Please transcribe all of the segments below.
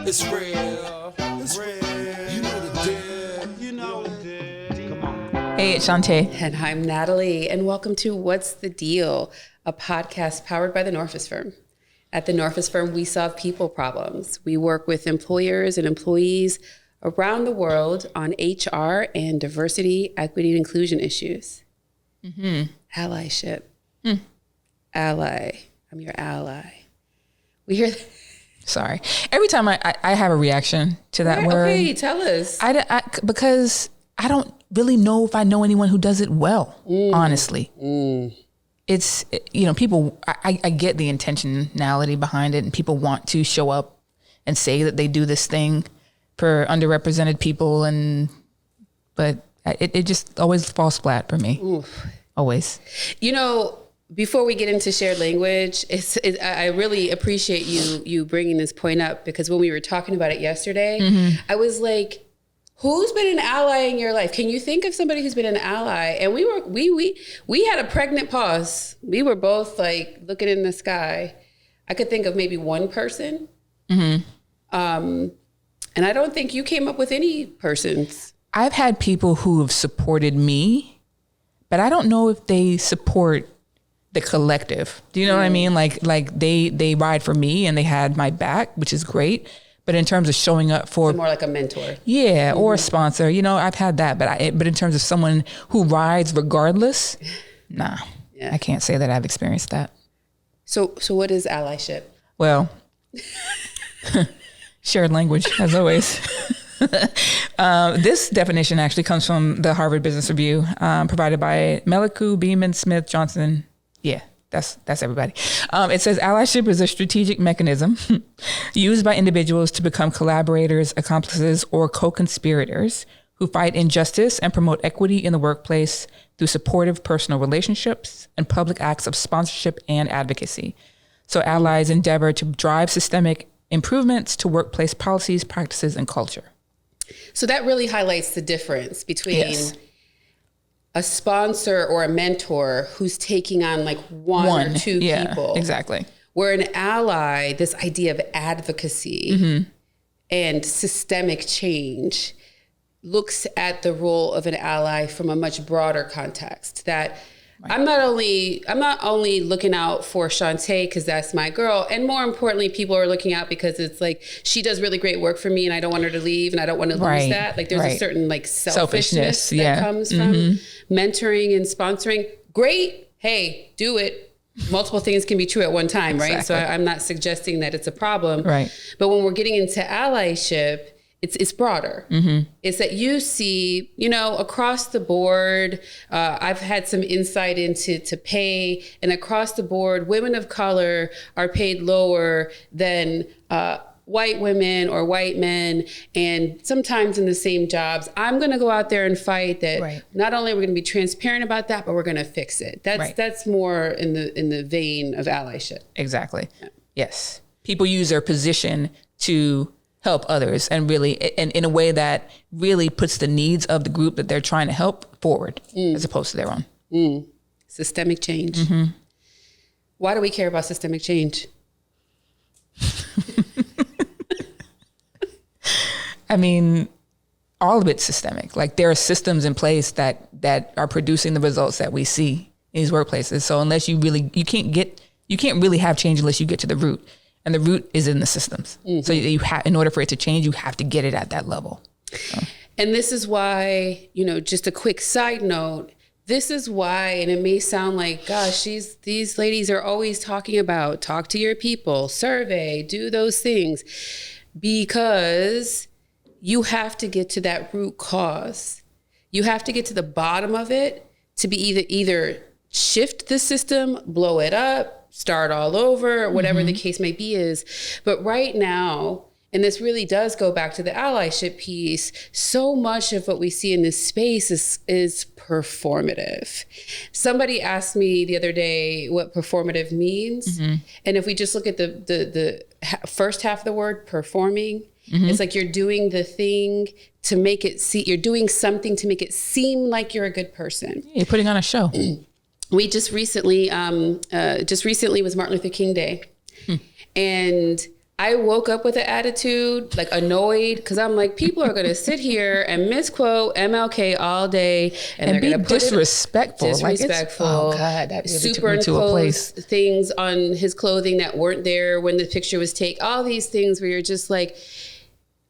It's real. It's real. You know the deal. You know the deal. Come on. Hey, it's Shanté. And I'm Natalie, and welcome to What's the Deal, a podcast powered by the Norfus Firm. At the Norfus Firm, we solve people problems. We work with employers and employees around the world on HR and diversity, equity, and inclusion issues. Mm-hmm. Allyship. Ally. I'm your ally. We hear that. Sorry. Every time I have a reaction to that word. Okay, tell us. Because I don't really know if I know anyone who does it well, honestly. It's, people, I get the intentionality behind it, and people want to show up and say that they do this thing for underrepresented people, but it just always falls flat for me. Oof. Always. Before we get into shared language, I really appreciate you bringing this point up, because when we were talking about it yesterday, I was like, who's been an ally in your life? Can you think of somebody who's been an ally? And we had a pregnant pause. We were both like looking in the sky. I could think of maybe one person. And I don't think you came up with any persons. I've had people who have supported me, but I don't know if they support the collective. Do you know what I mean? Like they ride for me and they had my back, which is great. But in terms of showing up for more like a mentor, or a sponsor, I've had that. But in terms of someone who rides regardless, nah, I can't say that I've experienced that. So what is allyship? Well, shared language, as always. This definition actually comes from the Harvard Business Review, provided by Meliku, Beeman, Smith, Johnson. Yeah, that's everybody. It says allyship is a strategic mechanism used by individuals to become collaborators, accomplices, or co-conspirators who fight injustice and promote equity in the workplace through supportive personal relationships and public acts of sponsorship and advocacy. So allies endeavor to drive systemic improvements to workplace policies, practices, and culture. So that really highlights the difference between a sponsor or a mentor who's taking on like one or two people. Exactly. Where an ally, this idea of advocacy and systemic change, looks at the role of an ally from a much broader context. That I'm not only looking out for Shanté because that's my girl, and more importantly, people are looking out because it's like she does really great work for me, and I don't want her to leave, and I don't want to lose that. Like there's a certain like selfishness that comes from mentoring and sponsoring. Great, hey, do it. Multiple things can be true at one time, right? So I'm not suggesting that it's a problem, right? But when we're getting into allyship, it's broader. It's that you see, across the board, I've had some insight into pay, and across the board, women of color are paid lower than white women or white men, and sometimes in the same jobs. I'm going to go out there and fight that. Not only are we going to be transparent about that, but we're going to fix it. That's more in the vein of allyship. Exactly. Yeah. Yes. People use their position to help others, and really, and in a way that really puts the needs of the group that they're trying to help forward, as opposed to their own. Systemic change. Why do we care about systemic change? I mean, all of it's systemic. Like there are systems in place that are producing the results that we see in these workplaces. So unless you can't really have change unless you get to the root. And the root is in the systems. So in order for it to change, you have to get it at that level. So. And this is why, just a quick side note, this is why, and it may sound like, gosh, these ladies are always talking about talk to your people, survey, do those things, because you have to get to that root cause. You have to get to the bottom of it to be either shift the system, blow it up, start all over, whatever the case may be is. But right now, and this really does go back to the allyship piece, so much of what we see in this space is performative. Somebody asked me the other day what performative means. And if we just look at the first half of the word, performing, it's like you're doing the thing to make it you're doing something to make it seem like you're a good person. You're putting on a show. We just recently was Martin Luther King Day. And I woke up with an attitude, like annoyed, because I'm like, people are going to sit here and misquote MLK all day, and they're be going to put disrespectful. disrespectful. Oh God, that really superimpose took me to a place. things on his clothing that weren't there when the picture was taken. All these things where you're just like,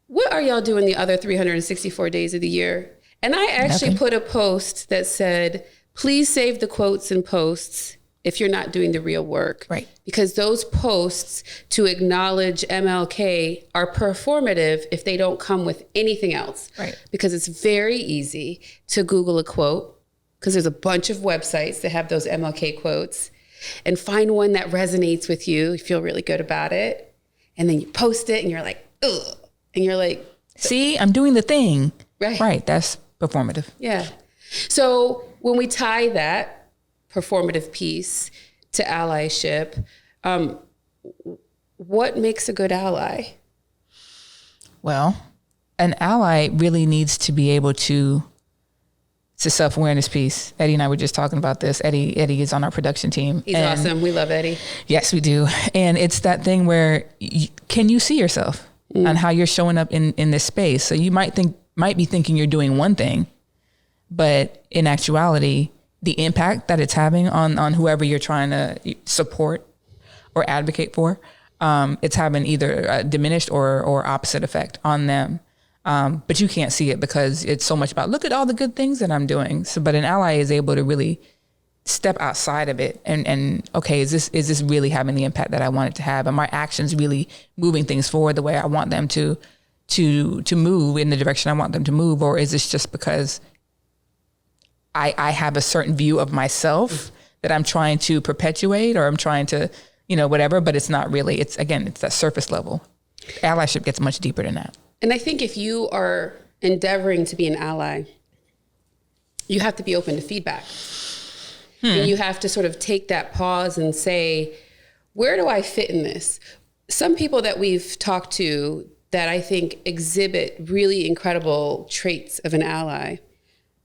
what are y'all doing the other 364 days of the year? And I actually put a post that said, please save the quotes and posts if you're not doing the real work. Right. Because those posts to acknowledge MLK are performative if they don't come with anything else. Right. Because it's very easy to Google a quote, because there's a bunch of websites that have those MLK quotes, and find one that resonates with you. You feel really good about it. And then you post it and you're like, ugh. And you're like, see, I'm doing the thing. Right. Right. That's performative. Yeah. So when we tie that performative piece to allyship, what makes a good ally? Well, an ally really needs to be able to, it's a self-awareness piece. Eddie and I were just talking about this. Eddie is on our production team. He's awesome. We love Eddie. Yes, we do. And it's that thing where can you see yourself on how you're showing up in this space? So you might be thinking you're doing one thing, but in actuality, the impact that it's having on whoever you're trying to support or advocate for, it's having either a diminished or opposite effect on them. But you can't see it because it's so much about, look at all the good things that I'm doing. So, but an ally is able to really step outside of it and okay, is this really having the impact that I want it to have? Are my actions really moving things forward the way I want them to move in the direction I want them to move? Or is this just because I have a certain view of myself that I'm trying to perpetuate, or I'm trying to, whatever, but it's not really, it's that surface level. Allyship gets much deeper than that. And I think if you are endeavoring to be an ally, you have to be open to feedback. And you have to sort of take that pause and say, where do I fit in this? Some people that we've talked to that I think exhibit really incredible traits of an ally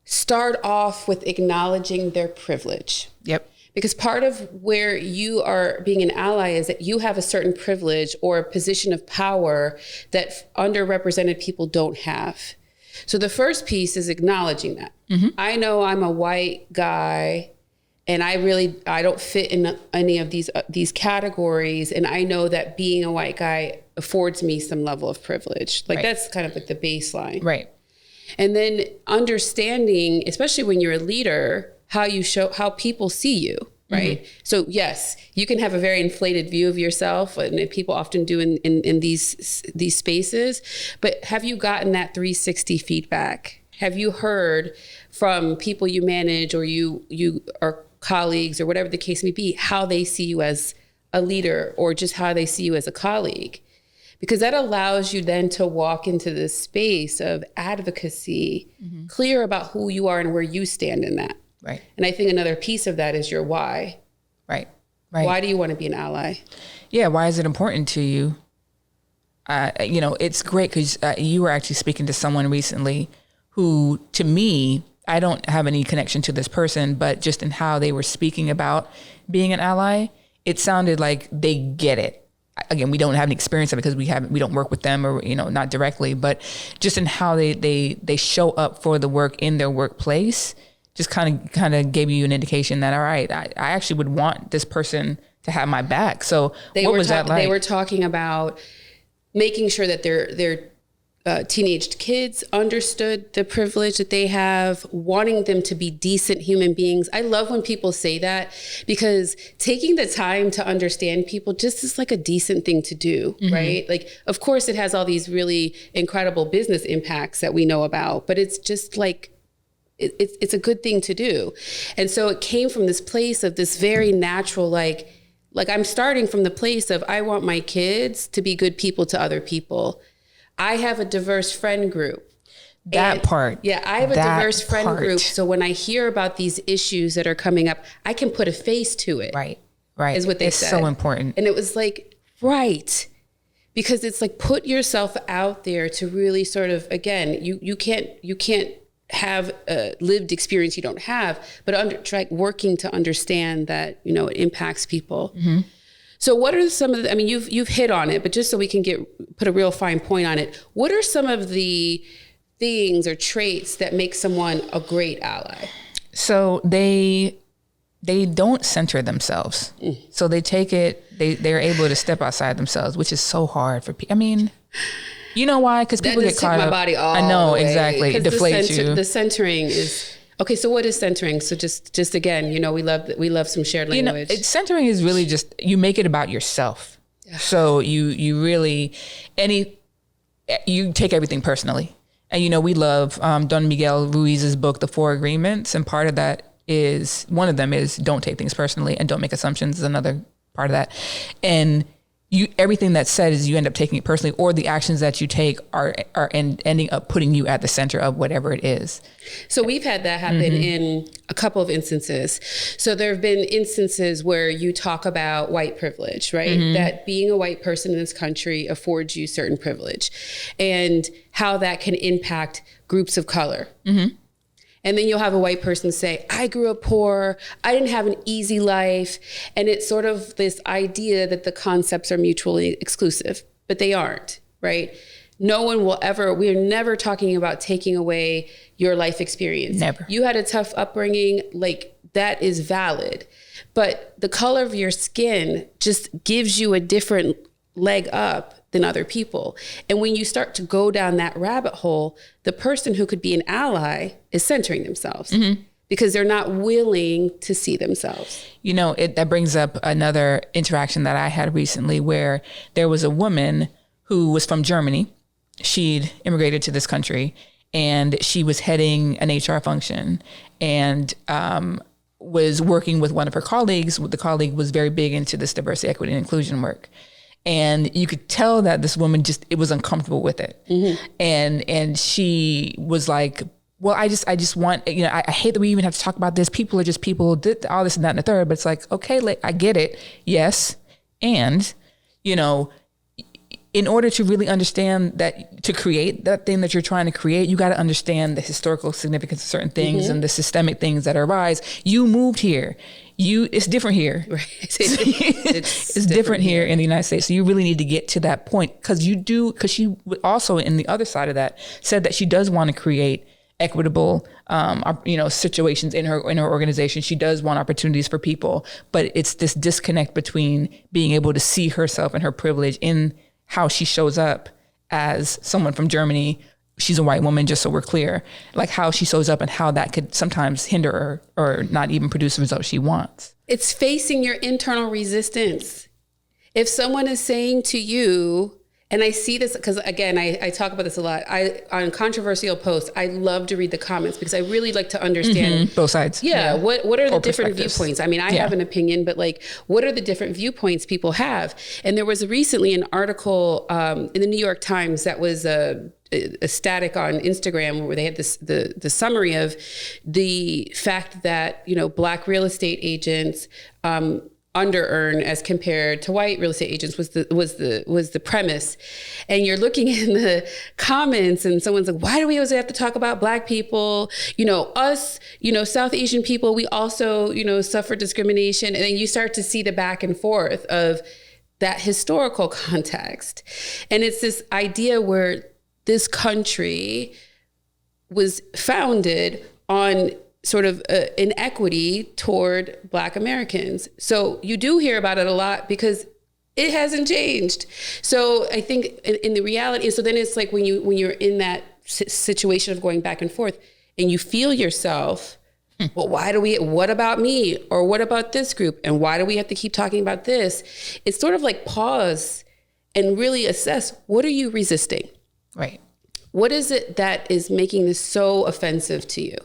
start off with acknowledging their privilege. Yep. Because part of where you are being an ally is that you have a certain privilege or a position of power that underrepresented people don't have. So the first piece is acknowledging that. I know I'm a white guy and I don't fit in any of these categories. And I know that being a white guy affords me some level of privilege. Like that's kind of like the baseline. Right. And then understanding, especially when you're a leader, how people see you, right? So yes, you can have a very inflated view of yourself, and people often do in these spaces, but have you gotten that 360 feedback? Have you heard from people you manage or you are colleagues or whatever the case may be, how they see you as a leader or just how they see you as a colleague? Because that allows you then to walk into this space of advocacy, clear about who you are and where you stand in that. Right. And I think another piece of that is your why. Right. Right. Why do you want to be an ally? Yeah. Why is it important to you? It's great because you were actually speaking to someone recently who, to me, I don't have any connection to this person, but just in how they were speaking about being an ally, it sounded like they get it. Again, we don't have any experience of it because we don't work with them or, not directly, but just in how they show up for the work in their workplace, just kind of gave you an indication that, all right, I actually would want this person to have my back. So what was that like? They were talking about making sure that their teenaged kids understood the privilege that they have, wanting them to be decent human beings. I love when people say that, because taking the time to understand people just is like a decent thing to do, right? Like, of course, it has all these really incredible business impacts that we know about, but it's just like, it's a good thing to do. And so it came from this place of this very natural, like I'm starting from the place of, I want my kids to be good people to other people. I have a diverse friend group. That part. Yeah, I have a diverse friend group. So when I hear about these issues that are coming up, I can put a face to it. Right. Right. Is what they said. It's so important. And it was like, right. Because it's like, put yourself out there to really sort of, again, you can't have a lived experience you don't have, but try working to understand that, it impacts people. So what are some of the, I mean, you've hit on it, but just so we can put a real fine point on it, what are some of the things or traits that make someone a great ally? So they don't center themselves. So they take it, they're able to step outside themselves, which is so hard for people. I mean, you know why? Because people get caught up. Body all I know, the way. exactly. It deflates you. The centering is, okay, so what is centering? So just again, we love some shared language. Centering is really just, you make it about yourself. Yeah. So you really, you take everything personally. And, we love Don Miguel Ruiz's book, The Four Agreements. And part of that is, one of them is don't take things personally and don't make assumptions is another part of that. And everything that's said is you end up taking it personally, or the actions that you take are ending up putting you at the center of whatever it is. So we've had that happen in a couple of instances. So there have been instances where you talk about white privilege, right? That being a white person in this country affords you certain privilege, and how that can impact groups of color. And then you'll have a white person say, I grew up poor, I didn't have an easy life. And it's sort of this idea that the concepts are mutually exclusive, but they aren't, right? No one will ever, we're never talking about taking away your life experience. Never. You had a tough upbringing, like that is valid. But the color of your skin just gives you a different leg up than other people. And when you start to go down that rabbit hole, the person who could be an ally is centering themselves because they're not willing to see themselves. That brings up another interaction that I had recently where there was a woman who was from Germany. She'd immigrated to this country and she was heading an HR function and was working with one of her colleagues. The colleague was very big into this diversity, equity, and inclusion work. And you could tell that this woman it was uncomfortable with it. And she was like, well, I just want, I hate that we even have to talk about this. People are just people, all this and that and the third. But it's like, okay, I get it. Yes. And, in order to really understand that, to create that thing that you're trying to create, you got to understand the historical significance of certain things and the systemic things that arise. You moved here. It's different here. Right. It's different here in the United States. So you really need to get to that point because she also, in the other side of that, said that she does want to create equitable, situations in her organization. She does want opportunities for people, but it's this disconnect between being able to see herself and her privilege in how she shows up as someone from Germany. She's a white woman, just so we're clear, like how she shows up and how that could sometimes hinder her or not even produce the result she wants. It's facing your internal resistance. If someone is saying to you, and I see this because again, I talk about this a lot. On controversial posts, I love to read the comments because I really like to understand both sides. Yeah. What are the different viewpoints? I mean, I have an opinion, but what are the different viewpoints people have? And there was recently an article in the New York Times that was a static on Instagram where they had the summary of the fact that, Black real estate agents, under earn as compared to white real estate agents was the premise. And you're looking in the comments and someone's like, why do we always have to talk about Black people? Us, South Asian people, we also, suffer discrimination. And then you start to see the back and forth of that historical context. And it's this idea where this country was founded on sort of inequity toward Black Americans. So you do hear about it a lot because it hasn't changed. So I think in the reality, so then it's like when you're in that situation of going back and forth and you feel yourself, well, what about me? Or what about this group? And why do we have to keep talking about this? It's sort of like pause and really assess, what are you resisting? Right. What is it that is making this so offensive to you?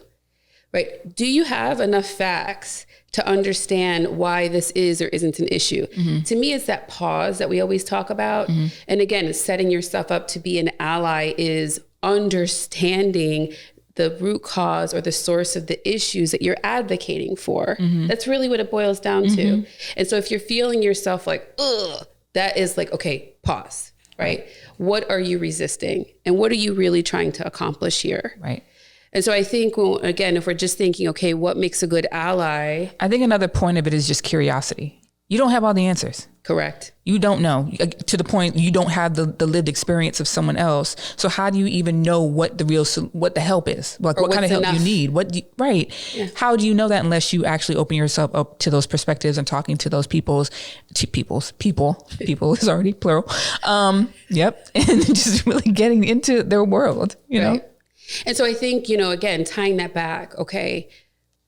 Right? Do you have enough facts to understand why this is or isn't an issue? To me, it's that pause that we always talk about. And again, setting yourself up to be an ally is understanding the root cause or the source of the issues that you're advocating for. That's really what it boils down to. And so if you're feeling yourself like, ugh, that is like, okay, pause, right? What are you resisting? And what are you really trying to accomplish here? Right. And so I think, again, if we're just thinking, okay, what makes a good ally? I think another point of it is just curiosity. You don't have all the answers. Correct. You don't know, to the point you don't have the lived experience of someone else. So how do you even know what the help is? Like, what kind of help you need? Right. Yeah. How do you know that unless you actually open yourself up to those perspectives and talking to those people is already plural. Yep. And just really getting into their world, you know? And so I think, again, tying that back, okay,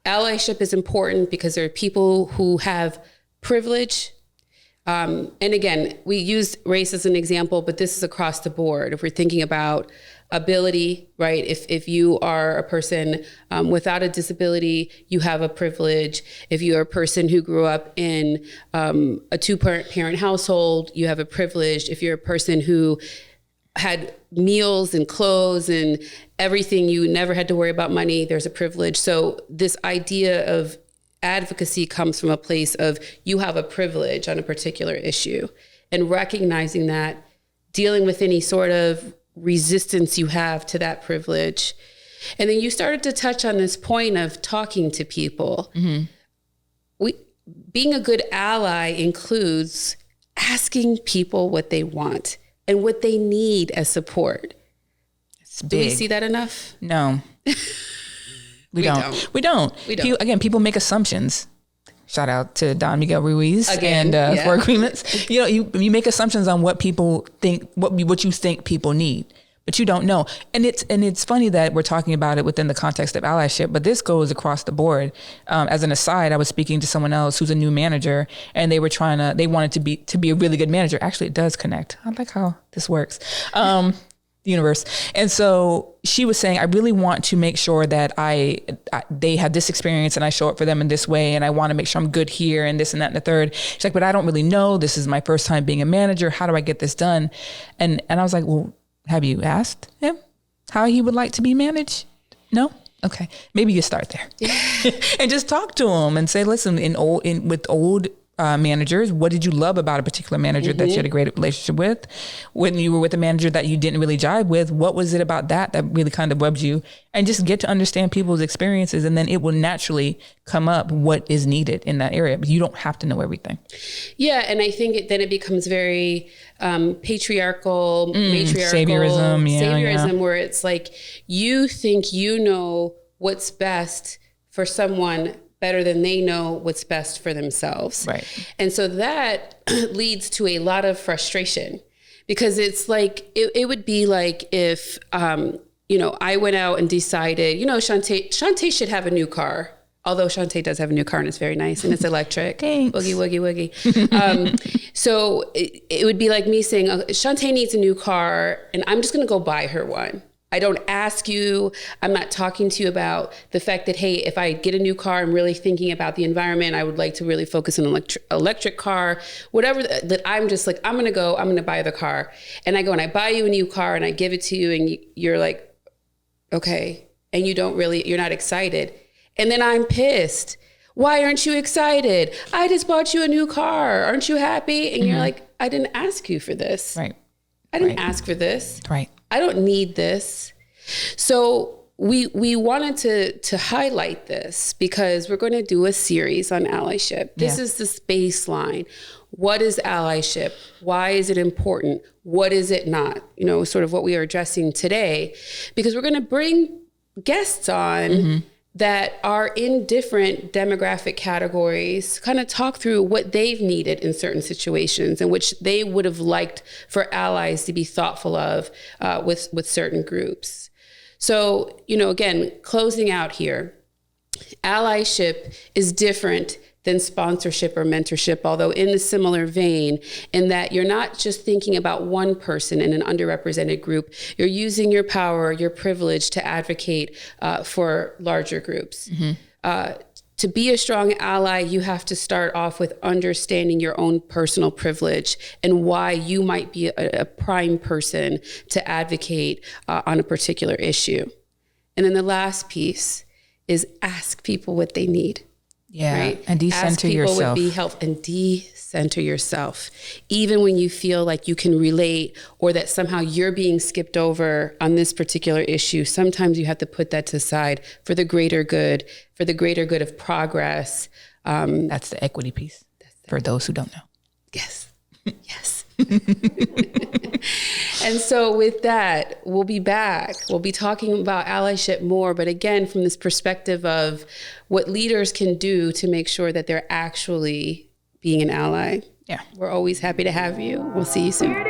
allyship is important because there are people who have privilege. And again, we used race as an example, but this is across the board. If we're thinking about ability, right? If you are a person without a disability, you have a privilege. If you're a person who grew up in a two-parent household, you have a privilege. If you're a person who had meals and clothes and everything, you never had to worry about money, there's a privilege. So this idea of advocacy comes from a place of you have a privilege on a particular issue, and recognizing that, dealing with any sort of resistance you have to that privilege. And then you started to touch on this point of talking to people. Mm-hmm. Being a good ally includes asking people what they want and what they need as support. Do we see that enough? No. We don't. People make assumptions. Shout out to Don Miguel Ruiz for agreements. You make assumptions on what people think, what you think people need, but you don't know. And it's funny that we're talking about it within the context of allyship, but this goes across the board. As an aside, I was speaking to someone else who's a new manager, and they wanted to be a really good manager. Actually, it does connect. I like how this works. The universe. And so she was saying, I really want to make sure that they have this experience and I show up for them in this way. And I want to make sure I'm good here and this and that and the third. She's like, but I don't really know. This is my first time being a manager. How do I get this done? And I was like, well, have you asked him how he would like to be managed? No? Okay. Maybe you start there. Yeah. And just talk to him and say, listen, with old managers, what did you love about a particular manager that you had a great relationship with? When you were with a manager that you didn't really jive with, what was it about that really kind of rubbed you? And just get to understand people's experiences, and then it will naturally come up what is needed in that area. But you don't have to know everything. Yeah, and I think then it becomes very patriarchal, matriarchal, saviorism, where it's like you think you know what's best for someone better than they know what's best for themselves. Right. And so that leads to a lot of frustration, because it's like, it would be like if, I went out and decided, Shanté should have a new car. Although Shanté does have a new car and it's very nice and it's electric. Thanks. Woogie, woogie, woogie. So it would be like me saying, Shanté needs a new car and I'm just going to go buy her one. I don't ask you, I'm not talking to you about the fact that, hey, if I get a new car, I'm really thinking about the environment. I would like to really focus on an electric car, whatever, that I'm just like, I'm going to buy the car. And I go and I buy you a new car and I give it to you and you're like, okay. And you're not excited. And then I'm pissed. Why aren't you excited? I just bought you a new car. Aren't you happy? And you're like, I didn't ask you for this. Right. I didn't ask for this. Right. I don't need this. So we wanted to highlight this because we're going to do a series on allyship. This is this baseline. What is allyship? Why is it important? What is it not? Sort of what we are addressing today, because we're going to bring guests on that are in different demographic categories, kind of talk through what they've needed in certain situations and which they would have liked for allies to be thoughtful of with certain groups. So, again, closing out here, allyship is different than sponsorship or mentorship, although in a similar vein, in that you're not just thinking about one person in an underrepresented group, you're using your power, your privilege to advocate for larger groups. To be a strong ally, you have to start off with understanding your own personal privilege and why you might be a prime person to advocate on a particular issue. And then the last piece is ask people what they need. Yeah, right? And decenter yourself. Ask people would be help and decenter yourself. Even when you feel like you can relate or that somehow you're being skipped over on this particular issue, sometimes you have to put that to the side for the greater good of progress. That's the equity piece. for those who don't know. Yes. Yes. And so with that, we'll be back. We'll be talking about allyship more, but again, from this perspective of what leaders can do to make sure that they're actually being an ally. Yeah. We're always happy to have you. We'll see you soon.